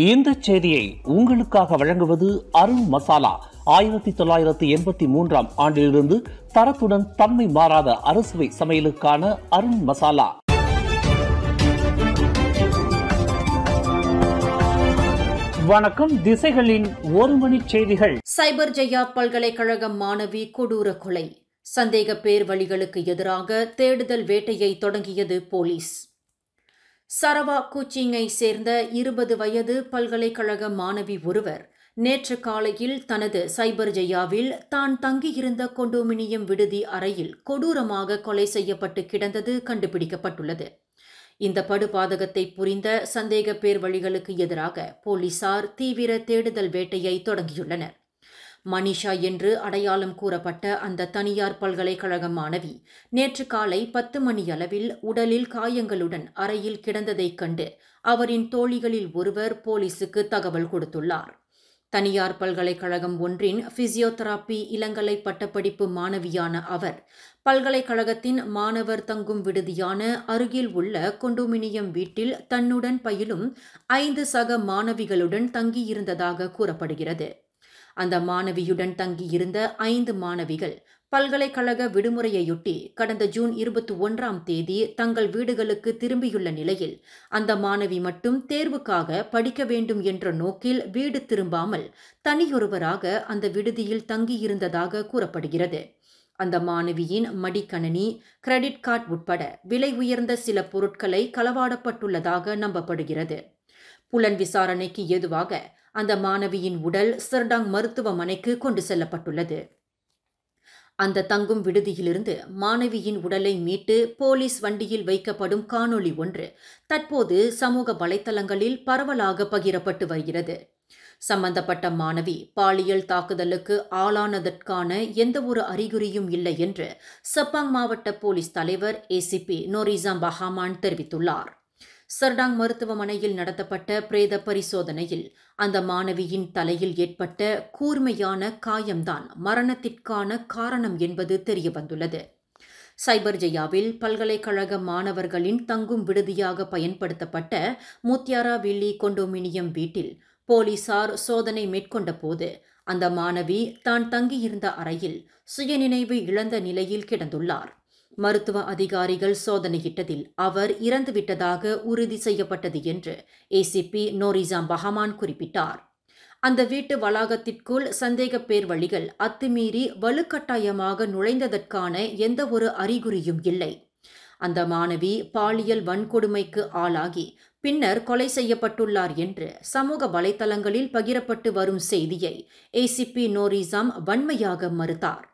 இந்த செய்தியை உங்களுக்காக வழங்குவது அருண் மசாலா. 1983 ஆண்டிலிருந்து தரத்துடன் தன்மை மாறாத அறுசுவை சமையலுக்கான அருண் மசாலா. வணக்கம். திசைகளின் ஒரு மணி செய்திகள். சைபர் ஜெயா பல்கலைக்கழக மாணவி கொடூர கொலை. சந்தேக பேர் வழிகளுக்கு எதிராக தேடுதல் வேட்டையை தொடங்கியது போலீஸ். சரவா கூச்சிங்கை சேர்ந்த 20 வயது பல்கலைக்கழக மாணவி ஒருவர் நேற்று காலையில் தனது சைபர் ஜெயாவில் தான் தங்கியிருந்த கொண்டோமினியம் விடுதி அறையில் கொடூரமாக கொலை செய்யப்பட்டு கிடந்தது கண்டுபிடிக்கப்பட்டுள்ளது. இந்த படுபாதகத்தை புரிந்த சந்தேக பேர் வழிகளுக்கு எதிராக போலீசார் தீவிர தேடுதல் வேட்டையை தொடங்கியுள்ளனர். மனிஷா என்று அடையாளம் கூறப்பட்ட அந்த தனியார் பல்கலைக்கழக மாணவி நேற்று காலை 10 மணியளவில் உடலில் காயங்களுடன் அறையில் கிடந்ததைக் கண்டு அவரின் தோழிகளில் ஒருவர் போலீசுக்கு தகவல் கொடுத்துள்ளார். தனியார் பல்கலைக்கழகம் ஒன்றின் பிசியோதெரபி இளங்கலை பட்டப்படிப்பு மாணவியான அவர் பல்கலைக்கழகத்தின் மாணவர் தங்கும் விடுதியான அருகில் உள்ள கொண்டோமினியம் வீட்டில் தன்னுடன் பயிலும் 5 சக மாணவிகளுடன் தங்கியிருந்ததாக கூறப்படுகிறது. அந்த மாணவியுடன் தங்கியிருந்த 5 மாணவிகள் பல்கலைக்கழக விடுமுறையொட்டி கடந்த ஜூன் 21ஆம் தேதி தங்கள் வீடுகளுக்கு திரும்பியுள்ள நிலையில் அந்த மாணவி மட்டும் தேர்வுக்காக படிக்க வேண்டும் என்ற நோக்கில் வீடு திரும்பாமல் தனியொருவராக அந்த விடுதியில் தங்கியிருந்ததாக கூறப்படுகிறது. அந்த மாணவியின் மடிக்கணினி, கிரெடிட் கார்டு உட்பட விலை உயர்ந்த சில பொருட்களை களவாடப்பட்டுள்ளதாக நம்பப்படுகிறது. புலன் விசாரணைக்கு ஏதுவாக அந்த மாணவியின் உடல் சர்டாங் மருத்துவமனைக்கு கொண்டு செல்லப்பட்டுள்ளது. அந்த தங்கும் விடுதியிலிருந்து மாணவியின் உடலை மீட்டு போலீஸ் வண்டியில் வைக்கப்படும் காணொளி ஒன்று தற்போது சமூக வலைத்தளங்களில் பரவலாக பகிரப்பட்டு வருகிறது. சம்பந்தப்பட்ட மாணவி பாலியல் தாக்குதலுக்கு ஆளானதற்கான எந்தவொரு அறிகுறியும் இல்லை என்று செப்பாங் மாவட்ட போலீஸ் தலைவர் ஏசிபி நோரிசாம் பஹாமான் தெரிவித்துள்ளார். சர்டாங் மருத்துவமனையில் நடத்தப்பட்ட பிரேத பரிசோதனையில் அந்த மாணவியின் தலையில் ஏற்பட்ட கூர்மையான காயம்தான் மரணத்திற்கான காரணம் என்பது தெரியவந்துள்ளது. சைபர் ஜெயாவில் பல்கலைக்கழக மாணவர்களின் தங்கும் விடுதியாக பயன்படுத்தப்பட்ட முத்தியாரா வில்லி கொண்டோமினியம் வீட்டில் போலீசார் சோதனை மேற்கொண்ட போது அந்த மாணவி தான் தங்கியிருந்த அறையில் சுயநினைவு இழந்த நிலையில் கிடந்துள்ளார். மருத்துவ அதிகாரிகள் சோதனையிட்டதில் அவர் இறந்துவிட்டதாக உறுதி செய்யப்பட்டது என்று ஏசிபி நோரிசாம் பஹாமான் குறிப்பிட்டார். அந்த வீட்டு வளாகத்திற்குள் சந்தேக பேர் வழிகள் அத்துமீறி வலுக்கட்டாயமாக நுழைந்ததற்கான எந்தவொரு அறிகுறியும் இல்லை. அந்த மாணவி பாலியல் வன்கொடுமைக்கு ஆளாகி பின்னர் கொலை செய்யப்பட்டுள்ளார் என்று சமூக வலைத்தளங்களில் பகிரப்பட்டு வரும் செய்தியை ஏசிபி நோரிசாம் வன்மையாக மறுத்தார்.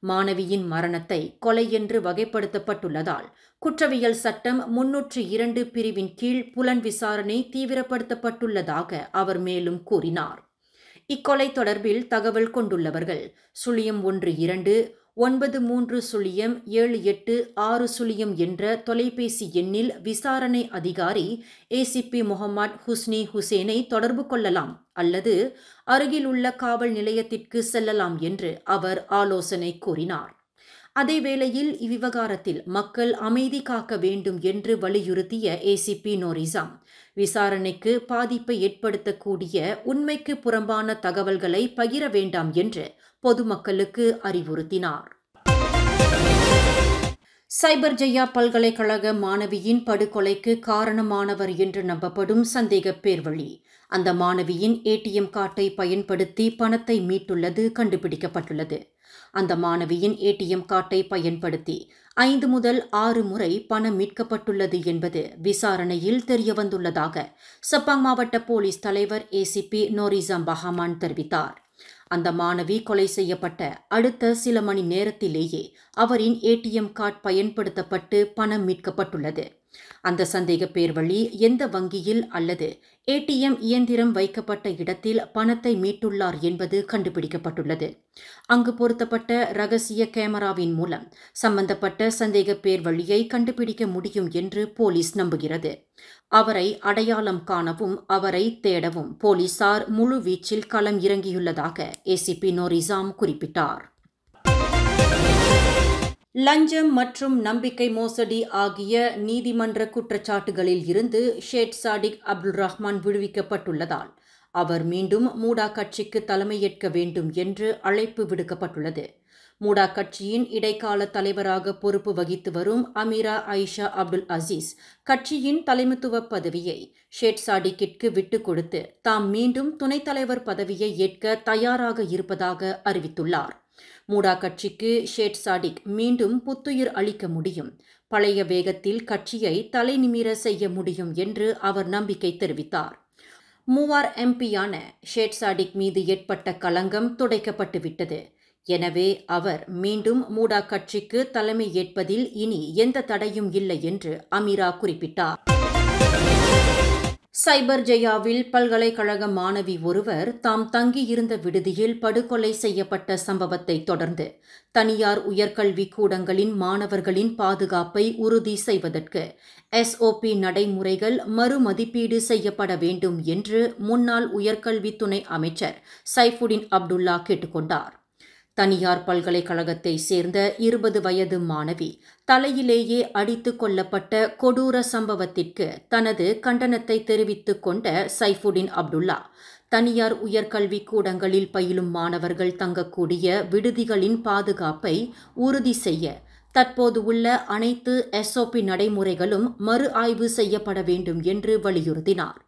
மாணவியின் மரணத்தை கொலை என்று வகைப்படுத்தப்பட்டுள்ளதால் குற்றவியல் சட்டம் 302 பிரிவின் கீழ் புலன் விசாரணை தீவிரப்படுத்தப்பட்டுள்ளதாக அவர் மேலும் கூறினார். இக்கொலை தொடர்பில் தகவல் கொண்டுள்ளவர்கள் 012930786 என்ற தொலைபேசி எண்ணில் விசாரணை அதிகாரி ஏசிபி முகமது ஹுஸ்னி ஹுசேனை தொடர்பு கொள்ளலாம் அல்லது அருகில் உள்ள காவல் நிலையத்திற்கு செல்லலாம் என்று அவர் ஆலோசனை கூறினார். அதேவேளையில் இவ்விவகாரத்தில் மக்கள் அமைதி காக்க வேண்டும் என்று வலியுறுத்திய ஏசிபி நோரிசாம் விசாரணைக்கு பாதிப்பை ஏற்படுத்தக்கூடிய உண்மைக்கு புறம்பான தகவல்களை பகிர வேண்டாம் என்று பொதுமக்களுக்கு அறிவுறுத்தினார். சைபர் ஜெயா பல்கலைக்கழக மாணவியின் படுகொலைக்கு காரணமானவர் என்று நம்பப்படும் சந்தேக பேர் வழி அந்த மாணவியின் ஏடிஎம் கார்டை பயன்படுத்தி பணத்தை மீட்டுள்ளது கண்டுபிடிக்கப்பட்டுள்ளது. அந்த மாணவியின் ஏடிஎம் கார்டை பயன்படுத்தி 5 முதல் 6 முறை பணம் மீட்கப்பட்டுள்ளது என்பது விசாரணையில் தெரியவந்துள்ளதாக செப்பாங் மாவட்ட போலீஸ் தலைவர் ஏசிபி நோரிசாம் பஹாமான் தெரிவித்தார். அந்த மாணவி கொலை செய்யப்பட்ட அடுத்த சில மணி நேரத்திலேயே அவரின் ஏடிஎம் கார்டு பயன்படுத்தப்பட்டு பணம் மீட்கப்பட்டுள்ளது. அந்த சந்தேக பேர் வழி எந்த வங்கியில் அல்லது ஏடிஎம் இயந்திரம் வைக்கப்பட்ட இடத்தில் பணத்தை மீட்டுள்ளார் என்பது கண்டுபிடிக்கப்பட்டுள்ளது. அங்கு பொருத்தப்பட்ட ரகசிய கேமராவின் மூலம் சம்பந்தப்பட்ட சந்தேக பேர் வழியை கண்டுபிடிக்க முடியும் என்று போலீஸ் நம்புகிறது. அவரை அடையாளம் காணவும் அவரை தேடவும் போலீசார் முழு வீச்சில் களம் இறங்கியுள்ளதாக ஏசிபி நோரிசாம் குறிப்பிட்டார். லஞ்சம் மற்றும் நம்பிக்கை மோசடி ஆகிய நீதிமன்ற குற்றச்சாட்டுகளில் இருந்து ஷேட் சாடிக் அப்துல் ரஹ்மான் விடுவிக்கப்பட்டுள்ளதால் அவர் மீண்டும் மூடா கட்சிக்கு தலைமையேற்க வேண்டும் என்று அழைப்பு விடுக்கப்பட்டுள்ளது. மூடா கட்சியின் இடைக்கால தலைவராக பொறுப்பு வகித்து வரும் அமீரா ஆயிஷா அப்துல் அசீஸ் கட்சியின் தலைமைத்துவ பதவியை ஷேட் சாடிக்கிற்கு விட்டுக் கொடுத்து தாம் மீண்டும் துணைத் தலைவர் பதவியை ஏற்க தயாராக இருப்பதாக அறிவித்துள்ளார். மூடா கட்சிக்கு ஷேட் சாடிக் மீண்டும் புத்துயிர் அளிக்க முடியும், பழைய வேகத்தில் கட்சியை தலைநிமிர செய்ய முடியும் என்று அவர் நம்பிக்கை தெரிவித்தார். மூவார் எம்பியான ஷேட் சாடிக் மீது ஏற்பட்ட களங்கம் துடைக்கப்பட்டுவிட்டது. எனவே அவர் மீண்டும் மூடா கட்சிக்கு தலைமை ஏற்பதில் இனி எந்த தடையும் இல்லை என்று அமீரா குறிப்பிட்டார். சைபர் ஜெயாவில் பல்கலைக்கழக மாணவி ஒருவர் தாம் தங்கியிருந்த விடுதியில் படுகொலை செய்யப்பட்ட சம்பவத்தை தொடர்ந்து தனியார் உயர்கல்வி கூடங்களின் மாணவர்களின் பாதுகாப்பை உறுதி செய்வதற்கு SOP நடைமுறைகள் மறுமதிப்பீடு செய்யப்பட வேண்டும் என்று முன்னாள் உயர்கல்வி துணை அமைச்சர் சைஃபுடின் அப்துல்லா கேட்டுக்கொண்டார். தனியார் பல்கலைக்கழகத்தை சேர்ந்த 20 வயது மாணவி தலையிலேயே அடித்து கொல்லப்பட்ட கொடூர சம்பவத்திற்கு தனது கண்டனத்தை தெரிவித்துக் கொண்ட சைஃபுடின் அப்துல்லா, தனியார் உயர்கல்வி கூடங்களில் பயிலும் மாணவர்கள் தங்கக்கூடிய விடுதிகளின் பாதுகாப்பை உறுதி செய்ய தற்போது உள்ள அனைத்து SOP நடைமுறைகளும் மறு ஆய்வு செய்யப்பட வேண்டும் என்று வலியுறுத்தினார்.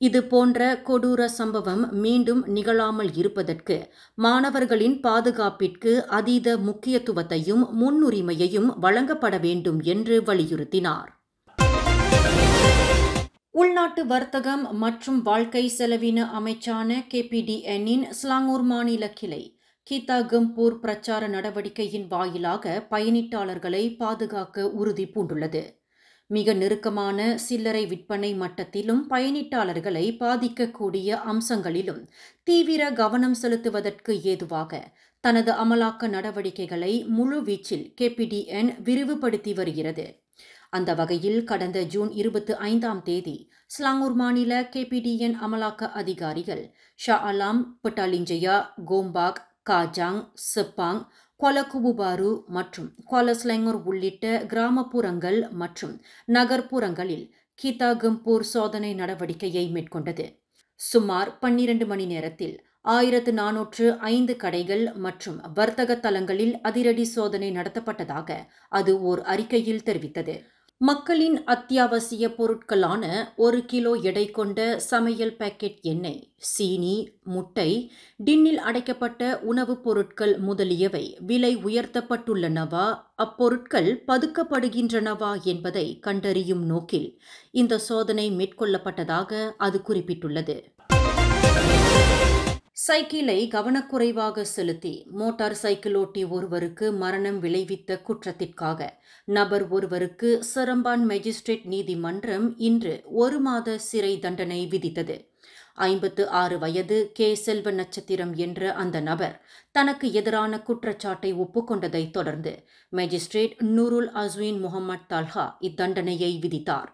இது போன்ற கொடூர சம்பவம் மீண்டும் நிகழாமல் இருப்பதற்கு மாணவர்களின் பாதுகாப்பிற்கு அதீத முக்கியத்துவத்தையும் முன்னுரிமையையும் வழங்கப்பட வேண்டும் என்று வலியுறுத்தினார். உள்நாட்டு வர்த்தகம் மற்றும் வாழ்க்கை செலவின அமைச்சான KPDN-இன் ஸ்லாங்கூர் மாநில கிளை கீதாகம்பூர் பிரச்சார நடவடிக்கையின் வாயிலாக பயணிட்டாளர்களை பாதுகாக்க உறுதி பூண்டுள்ளது. மிக நெருக்கமான சில்லறை விற்பனை மட்டத்திலும் பயணிட்டாளர்களை பாதிக்கக்கூடிய அம்சங்களிலும் தீவிர கவனம் செலுத்துவதற்கு ஏதுவாக தனது அமலாக்க நடவடிக்கைகளை முழுவீச்சில் KPDN விரிவுபடுத்தி வருகிறது. அந்த வகையில் கடந்த ஜூன் 25ஆம் தேதி ஸ்லாங்கூர் மாநில KPDN அமலாக்க அதிகாரிகள் ஷா அலாம், பட்டாலிஞ்சயா, கோம்பாக், காஜாங், செப்பாங், கொலகுபுபாரு மற்றும் கொலஸ்லெங்கூர் உள்ளிட்ட கிராமப்புறங்கள் மற்றும் நகர்ப்புறங்களில் கீதாகம்பூர் சோதனை நடவடிக்கையை மேற்கொண்டது. சுமார் 12 மணி நேரத்தில் 1405 கடைகள் மற்றும் வர்த்தக தலங்களில் அதிரடி சோதனை நடத்தப்பட்டதாக அது ஓர் அறிக்கையில் தெரிவித்தது. மக்களின் அத்தியாவசிய பொருட்களான 1 கிலோ எடை கொண்ட சமையல் பாக்கெட் எண்ணெய், சீனி, முட்டை, டின்னில் அடைக்கப்பட்ட உணவுப் பொருட்கள் முதலியவை விலை உயர்த்தப்பட்டுள்ளனவா, அப்பொருட்கள் பதுக்கப்படுகின்றனவா என்பதை கண்டறியும் நோக்கில் இந்த சோதனை மேற்கொள்ளப்பட்டதாக அது குறிப்பிட்டுள்ளது. சைக்கிளை கவனக்குறைவாக செலுத்தி மோட்டார் சைக்கிளோட்டி ஒருவருக்கு மரணம் விளைவித்த குற்றத்திற்காக நபர் ஒருவருக்கு செரம்பான் மேஜிஸ்ட்ரேட் நீதிமன்றம் இன்று 1 மாத சிறை தண்டனை விதித்தது. 56 வயது செல்வ நட்சத்திரம் என்ற அந்த நபர் தனக்கு எதிரான குற்றச்சாட்டை ஒப்புக்கொண்டதை தொடர்ந்து மேஜிஸ்ட்ரேட் நூருல் அஸ்வின் முகமது தால்ஹா இத்தண்டனையை விதித்தார்.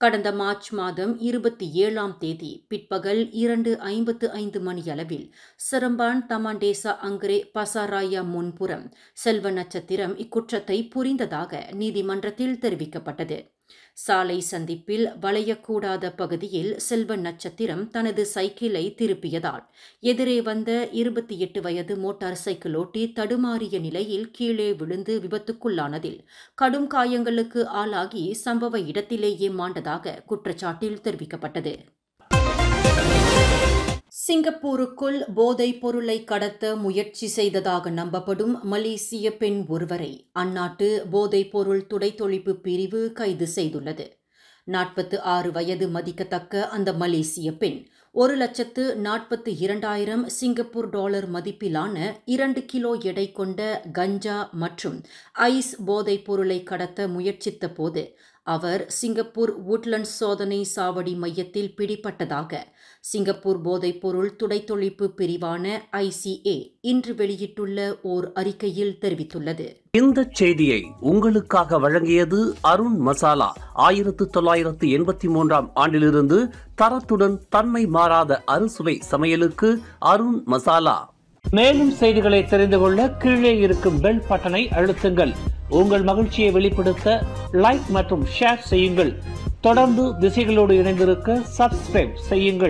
கடந்த மார்ச் மாதம் 27ஆம் தேதி பிற்பகல் 2:55 மணியளவில் செரம்பான் தமாண்டேசா அங்கரே பசாராயா முன்புறம் செல்வ நட்சத்திரம் இக்குற்றத்தை புரிந்ததாக நீதிமன்றத்தில் தெரிவிக்கப்பட்டது. சாலை சந்திப்பில் வளையக்கூடாத பகுதியில் செல்வ நட்சத்திரம் தனது சைக்கிளை திருப்பியதால் எதிரே வந்த 28 வயது மோட்டார் சைக்கிளோட்டி தடுமாறிய நிலையில் கீழே விழுந்து விபத்துக்குள்ளானதில் கடும் காயங்களுக்கு ஆளாகி சம்பவ இடத்திலேயே மாண்டதாக குற்றச்சாட்டில் தெரிவிக்கப்பட்டது. சிங்கப்பூருக்குள் போதைப் பொருளை கடத்த முயற்சி செய்ததாக நம்பப்படும் மலேசிய பெண் ஒருவரை அந்நாட்டு போதைப் பொருள் துடைத்தொழிப்பு பிரிவு கைது செய்துள்ளது. 46 வயது மதிக்கத்தக்க அந்த மலேசிய பெண் 1,42,000 சிங்கப்பூர் டாலர் மதிப்பிலான 2 கிலோ எடை கொண்ட கஞ்சா மற்றும் ஐஸ் போதைப் பொருளை கடத்த முயற்சித்த போது அவர் சிங்கப்பூர் வுட்லண்ட்ஸ் சோதனை சாவடி மையத்தில் பிடிபட்டதாக சிங்கப்பூர் போதைப்பொருள் துடைத்தொழிப்பு பிரிவான ICA இன்று வெளியிட்டுள்ள ஓர் அறிக்கையில் தெரிவித்துள்ளது. இந்த செய்தியை உங்களுக்காக வழங்கியது அருண் மசாலா. 1983ஆம் ஆண்டிலிருந்து தரத்துடன் தன்மை மாறாத அறுசுவை சமையலுக்கு அருண் மசாலா. மேலும் செய்திகளை தெரிந்து கொள்ள கீழே இருக்கும் பெல் பட்டனை அழுத்துங்கள். உங்கள் மகிழ்ச்சியை வெளிப்படுத்த லைக் மற்றும் ஷேர் செய்யுங்கள். தொடர்ந்து திசைகளோடு இணைந்திருக்க சப்ஸ்கிரைப் செய்யுங்கள்.